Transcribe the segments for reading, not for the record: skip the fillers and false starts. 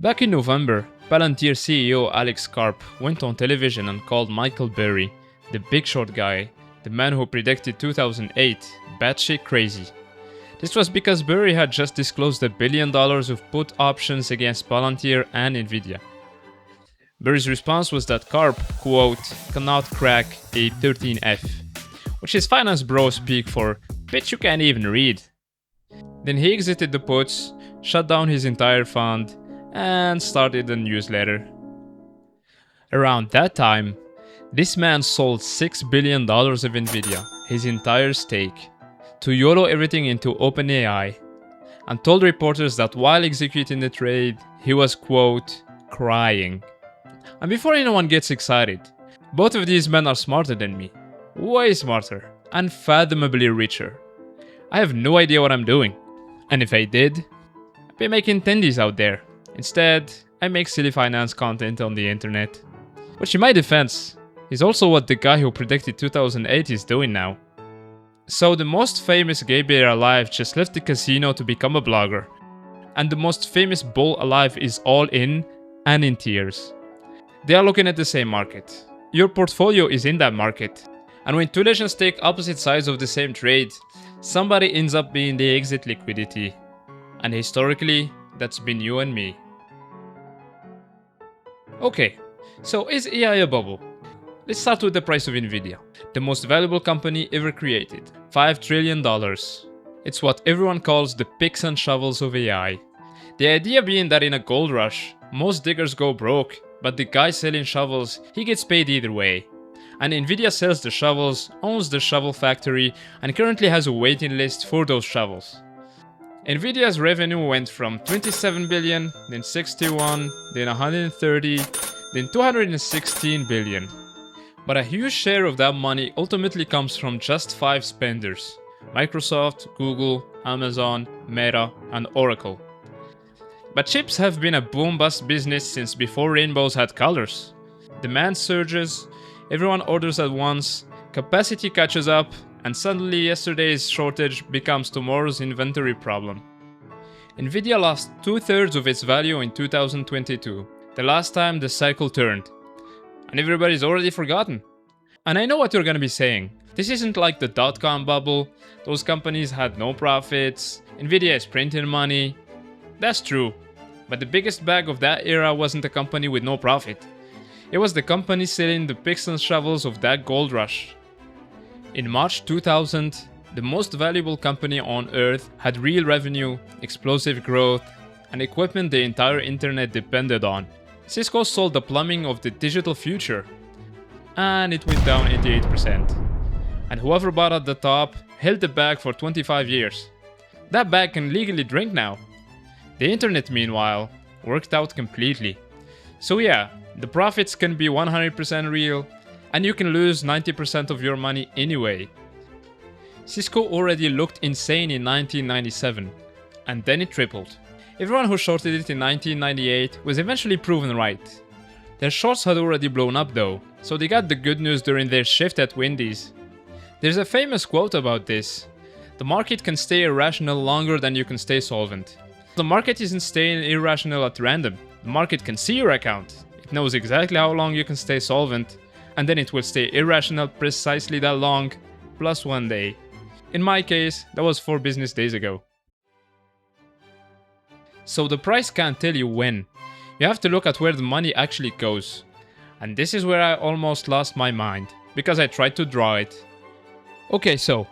Back in November, Palantir CEO Alex Karp went on television and called Michael Burry, the big short guy, the man who predicted 2008, batshit crazy. This was because Burry had just disclosed $1 billion of put options against Palantir and Nvidia. Burry's response was that Karp, quote, cannot crack a 13F, which is finance bro speak for bitch you can't even read. Then he exited the puts, shut down his entire fund, and started a newsletter. Around that time, this man sold $6 billion of Nvidia, his entire stake, to YOLO everything into OpenAI, and told reporters that while executing the trade, he was, quote, crying. And before anyone gets excited, both of these men are smarter than me. Way smarter, and unfathomably richer. I have no idea what I'm doing. And if I did, I'd be making tendies out there. Instead, I make silly finance content on the internet. Which in my defense, is also what the guy who predicted 2008 is doing now. So the most famous gay bear alive just left the casino to become a blogger. And the most famous bull alive is all in and in tears. They are looking at the same market. Your portfolio is in that market. And when two legends take opposite sides of the same trade, somebody ends up being the exit liquidity. And historically, that's been you and me. Okay, so is AI a bubble? Let's start with the price of Nvidia, the most valuable company ever created, $5 trillion. It's what everyone calls the picks and shovels of AI. The idea being that in a gold rush, most diggers go broke, but the guy selling shovels, he gets paid either way. And Nvidia sells the shovels, owns the shovel factory, and currently has a waiting list for those shovels. Nvidia's revenue went from 27 billion, then 61, then 130, then 216 billion. But a huge share of that money ultimately comes from just 5 spenders: Microsoft, Google, Amazon, Meta, and Oracle. But chips have been a boom-bust business since before rainbows had colors. Demand surges, everyone orders at once, capacity catches up, and suddenly yesterday's shortage becomes tomorrow's inventory problem. Nvidia lost 2/3 of its value in 2022, the last time the cycle turned. And everybody's already forgotten. And I know what you're gonna be saying. This isn't like the dot-com bubble, those companies had no profits, Nvidia is printing money. That's true, but the biggest bag of that era wasn't a company with no profit. It was the company selling the picks and shovels of that gold rush. In March 2000, the most valuable company on earth had real revenue, explosive growth, and equipment the entire internet depended on. Cisco sold the plumbing of the digital future, and it went down 88%. And whoever bought at the top held the bag for 25 years. That bag can legally drink now. The internet, meanwhile, worked out completely. So yeah, the profits can be 100% real, and you can lose 90% of your money anyway. Cisco already looked insane in 1997, and then it tripled. Everyone who shorted it in 1998 was eventually proven right. Their shorts had already blown up though, so they got the good news during their shift at Wendy's. There's a famous quote about this: the market can stay irrational longer than you can stay solvent. The market isn't staying irrational at random. The market can see your account. It knows exactly how long you can stay solvent, and then it will stay irrational precisely that long, plus 1 day. In my case, that was 4 business days ago. So the price can't tell you when. You have to look at where the money actually goes. And this is where I almost lost my mind, because I tried to draw it. Okay, so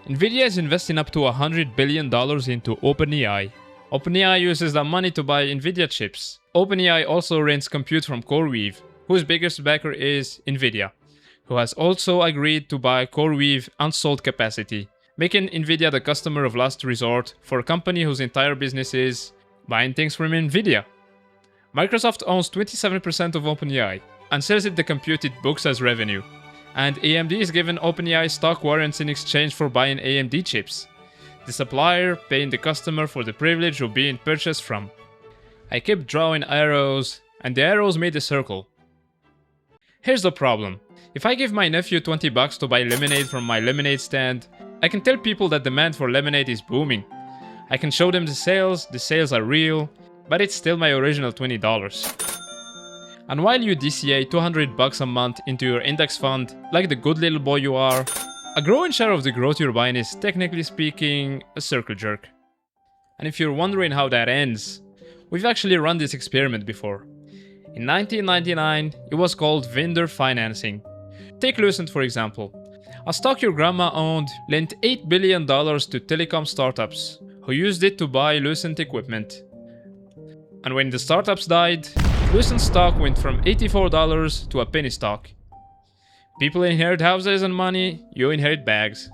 Nvidia is investing up to $100 billion into OpenAI. OpenAI uses that money to buy Nvidia chips. OpenAI also rents compute from CoreWeave, whose biggest backer is Nvidia, who has also agreed to buy CoreWeave unsold capacity, making Nvidia the customer of last resort for a company whose entire business is buying things from Nvidia. Microsoft owns 27% of OpenAI and sells it the compute it books as revenue. And AMD is giving OpenAI stock warrants in exchange for buying AMD chips. The supplier paying the customer for the privilege of being purchased from. I kept drawing arrows, and the arrows made a circle. Here's the problem. If I give my nephew $20 to buy lemonade from my lemonade stand, I can tell people that demand for lemonade is booming. I can show them the sales are real, but it's still my original $20. And while you DCA $200 a month into your index fund, like the good little boy you are, a growing share of the growth you're buying is, technically speaking, a circle jerk. And if you're wondering how that ends, we've actually run this experiment before. In 1999, it was called vendor financing. Take Lucent for example. A stock your grandma owned lent $8 billion to telecom startups, who used it to buy Lucent equipment. And when the startups died, Lucent stock went from $84 to a penny stock. People inherit houses and money, you inherit bags.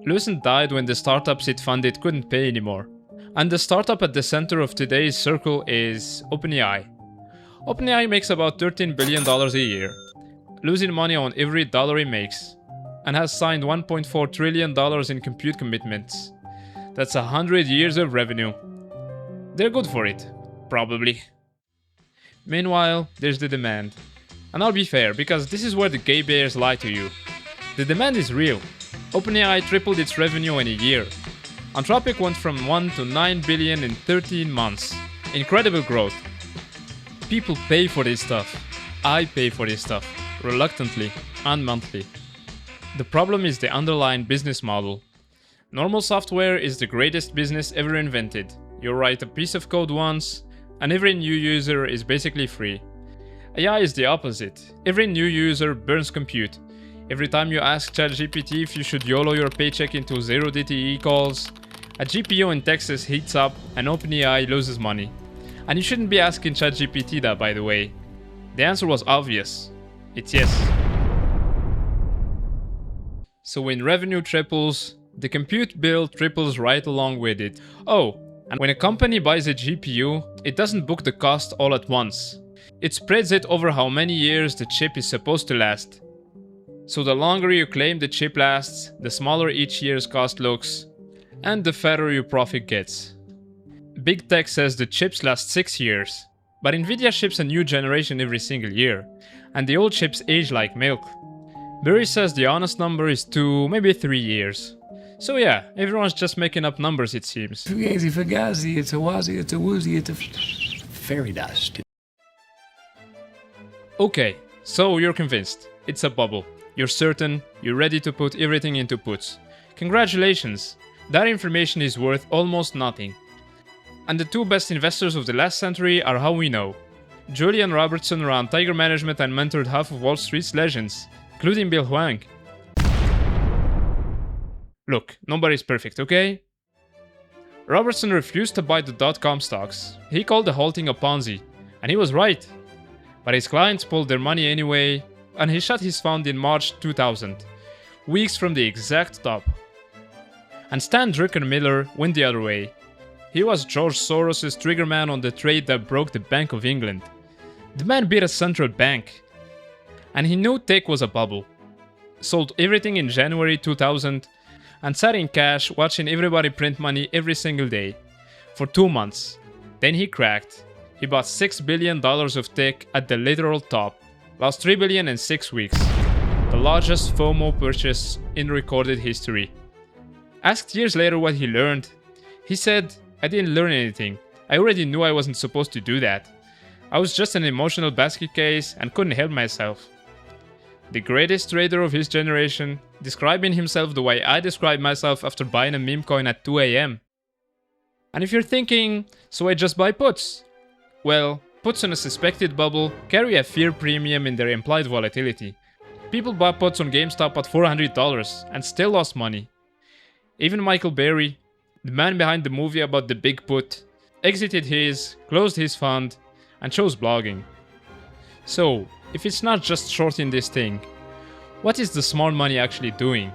Lucent died when the startups it funded couldn't pay anymore. And the startup at the center of today's circle is OpenAI. OpenAI makes about $13 billion a year, losing money on every dollar it makes, and has signed $1.4 trillion in compute commitments. That's 100 years of revenue. They're good for it, probably. Meanwhile, there's the demand. And I'll be fair, because this is where the gay bears lie to you. The demand is real. OpenAI tripled its revenue in a year. Anthropic went from 1 to 9 billion in 13 months. Incredible growth. People pay for this stuff. I pay for this stuff, reluctantly and monthly. The problem is the underlying business model. Normal software is the greatest business ever invented. You write a piece of code once, and every new user is basically free. AI is the opposite. Every new user burns compute. Every time you ask ChatGPT if you should YOLO your paycheck into 0 DTE calls, a GPU in Texas heats up and OpenAI loses money. And you shouldn't be asking ChatGPT that, by the way. The answer was obvious. It's yes. So when revenue triples, the compute bill triples right along with it. Oh, and when a company buys a GPU, it doesn't book the cost all at once. It spreads it over how many years the chip is supposed to last. So the longer you claim the chip lasts, the smaller each year's cost looks, and the fatter your profit gets. Big Tech says the chips last 6 years, but Nvidia ships a new generation every single year, and the old chips age like milk. Barry says the honest number is 2, maybe 3 years. So yeah, everyone's just making up numbers it seems. Fugazi, fugazi, it's a wazi, it's a woozy, it's a fairy dust. Okay, so you're convinced. It's a bubble. You're certain, you're ready to put everything into puts. Congratulations! That information is worth almost nothing. And the two best investors of the last century are how we know. Julian Robertson ran Tiger Management and mentored half of Wall Street's legends, including Bill Hwang. Look, nobody's perfect, okay? Robertson refused to buy the dot-com stocks. He called the whole thing a Ponzi, and he was right. But his clients pulled their money anyway, and he shut his fund in March 2000, weeks from the exact top. And Stan Druckenmiller went the other way. He was George Soros' triggerman on the trade that broke the Bank of England. The man beat a central bank. And he knew tech was a bubble. Sold everything in January 2000 and sat in cash watching everybody print money every single day. For 2 months. Then he cracked. He bought $6 billion of tech at the literal top. Lost $3 billion in 6 weeks. The largest FOMO purchase in recorded history. Asked years later what he learned, he said, "I didn't learn anything. I already knew I wasn't supposed to do that. I was just an emotional basket case and couldn't help myself." The greatest trader of his generation, describing himself the way I describe myself after buying a meme coin at 2 AM. And if you're thinking, so I just buy puts? Well, puts on a suspected bubble carry a fear premium in their implied volatility. People bought puts on GameStop at $400 and still lost money. Even Michael Berry, the man behind the movie about the big put, exited his, closed his fund, and chose blogging. So, if it's not just shorting this thing, what is the smart money actually doing?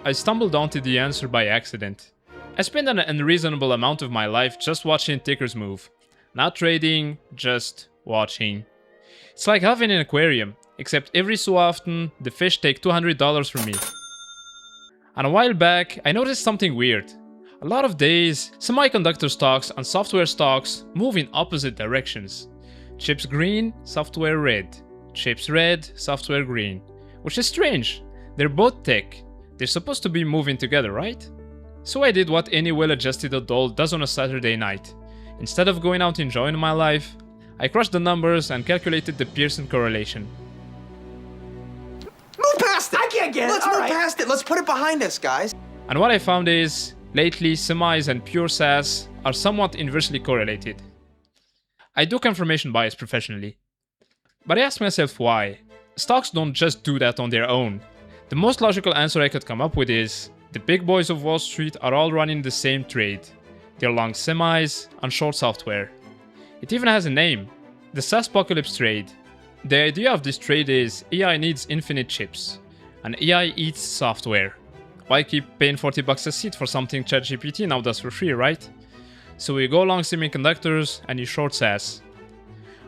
I stumbled onto the answer by accident. I spend an unreasonable amount of my life just watching tickers move. Not trading, just watching. It's like having an aquarium, except every so often the fish take $200 from me. And a while back, I noticed something weird. A lot of days, semiconductor stocks and software stocks move in opposite directions. Chips green, software red. Chips red, software green. Which is strange. They're both tech. They're supposed to be moving together, right? So I did what any well-adjusted adult does on a Saturday night. Instead of going out enjoying my life, I crushed the numbers and calculated the Pearson correlation. Move past it! I can't get it. Let's All move right. past it. Let's put it behind us, guys. And what I found is, lately semis and pure SaaS are somewhat inversely correlated. I do confirmation bias professionally. But I asked myself why. Stocks don't just do that on their own. The most logical answer I could come up with is, the big boys of Wall Street are all running the same trade. They're long semis and short software. It even has a name, the SaaSpocalypse trade. The idea of this trade is AI needs infinite chips, and AI eats software. Why keep paying $40 a seat for something ChatGPT now does for free, right? So you go long semiconductors and you short SaaS.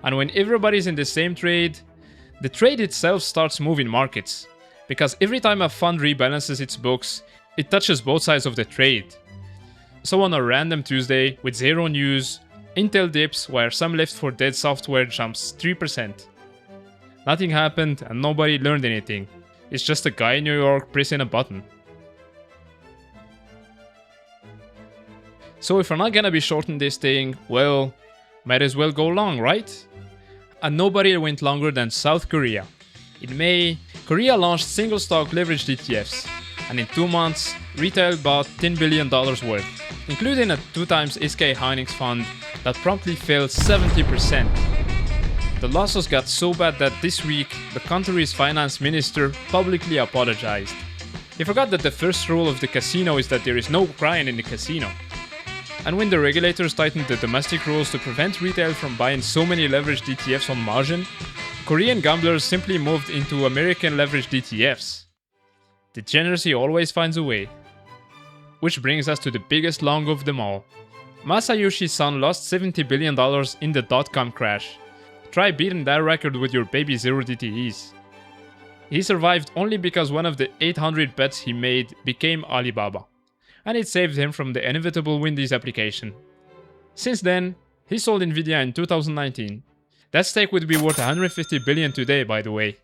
And when everybody's in the same trade, the trade itself starts moving markets. Because every time a fund rebalances its books, it touches both sides of the trade. So on a random Tuesday with zero news, Intel dips while some left for dead software jumps 3%. Nothing happened and nobody learned anything. It's just a guy in New York pressing a button. So if we're not gonna be shorting this thing, well, might as well go long, right? And nobody went longer than South Korea. In May, Korea launched single stock leveraged ETFs, and in 2 months, retail bought $10 billion worth, including a 2x SK Hynix fund that promptly fell 70%. The losses got so bad that this week, the country's finance minister publicly apologized. He forgot that the first rule of the casino is that there is no crying in the casino. And when the regulators tightened the domestic rules to prevent retail from buying so many leveraged ETFs on margin, Korean gamblers simply moved into American leveraged ETFs. Degeneracy always finds a way. Which brings us to the biggest long of them all. Masayoshi Son lost $70 billion in the dot-com crash. Try beating that record with your baby zero DTEs. He survived only because one of the 800 bets he made became Alibaba, and it saved him from the inevitable Wendy's application. Since then, he sold Nvidia in 2019. That stake would be worth $150 billion today, by the way.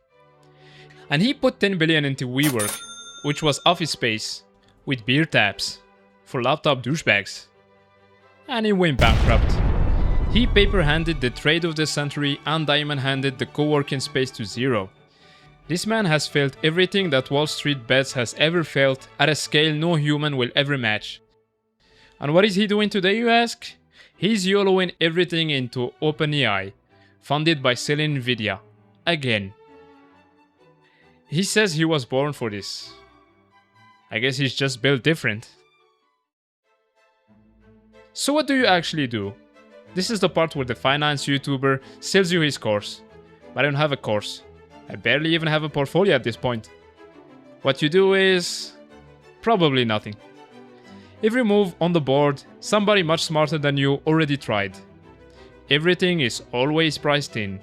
And he put $10 billion into WeWork, which was office space, with beer taps, for laptop douchebags. And he went bankrupt. He paper-handed the trade of the century and diamond-handed the co-working space to zero. This man has failed everything that Wall Street Bets has ever failed at a scale no human will ever match. And what is he doing today, you ask? He's YOLOing everything into OpenAI, funded by selling Nvidia. Again. He says he was born for this. I guess he's just built different. So what do you actually do? This is the part where the finance YouTuber sells you his course. But I don't have a course. I barely even have a portfolio at this point. What you do is probably nothing. Every move on the board, somebody much smarter than you already tried. Everything is always priced in.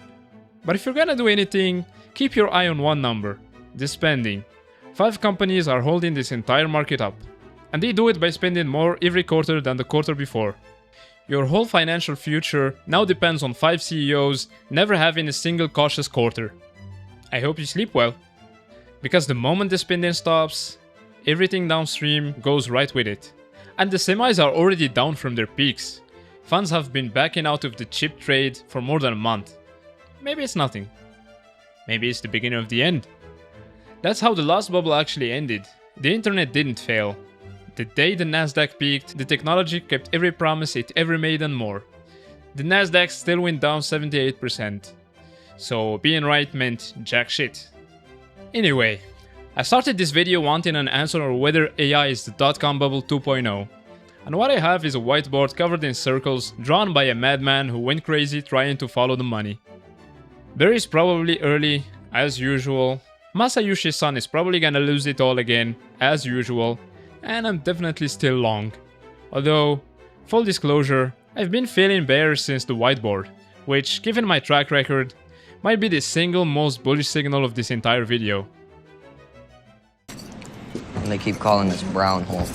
But if you're gonna do anything, keep your eye on one number, the spending. 5 companies are holding this entire market up. And they do it by spending more every quarter than the quarter before. Your whole financial future now depends on 5 CEOs never having a single cautious quarter. I hope you sleep well. Because the moment the spending stops, everything downstream goes right with it. And the semis are already down from their peaks. Funds have been backing out of the chip trade for more than a month. Maybe it's nothing. Maybe it's the beginning of the end. That's how the last bubble actually ended. The internet didn't fail. The day the Nasdaq peaked, the technology kept every promise it ever made and more. The Nasdaq still went down 78%. So being right meant jack shit. Anyway, I started this video wanting an answer on whether AI is the dot-com bubble 2.0. And what I have is a whiteboard covered in circles drawn by a madman who went crazy trying to follow the money. Barry is probably early, as usual. Masayoshi Son is probably gonna lose it all again, as usual. And I'm definitely still long. Although, full disclosure, I've been feeling bearish since the whiteboard, which, given my track record, might be the single most bullish signal of this entire video. And they keep calling this brown hole.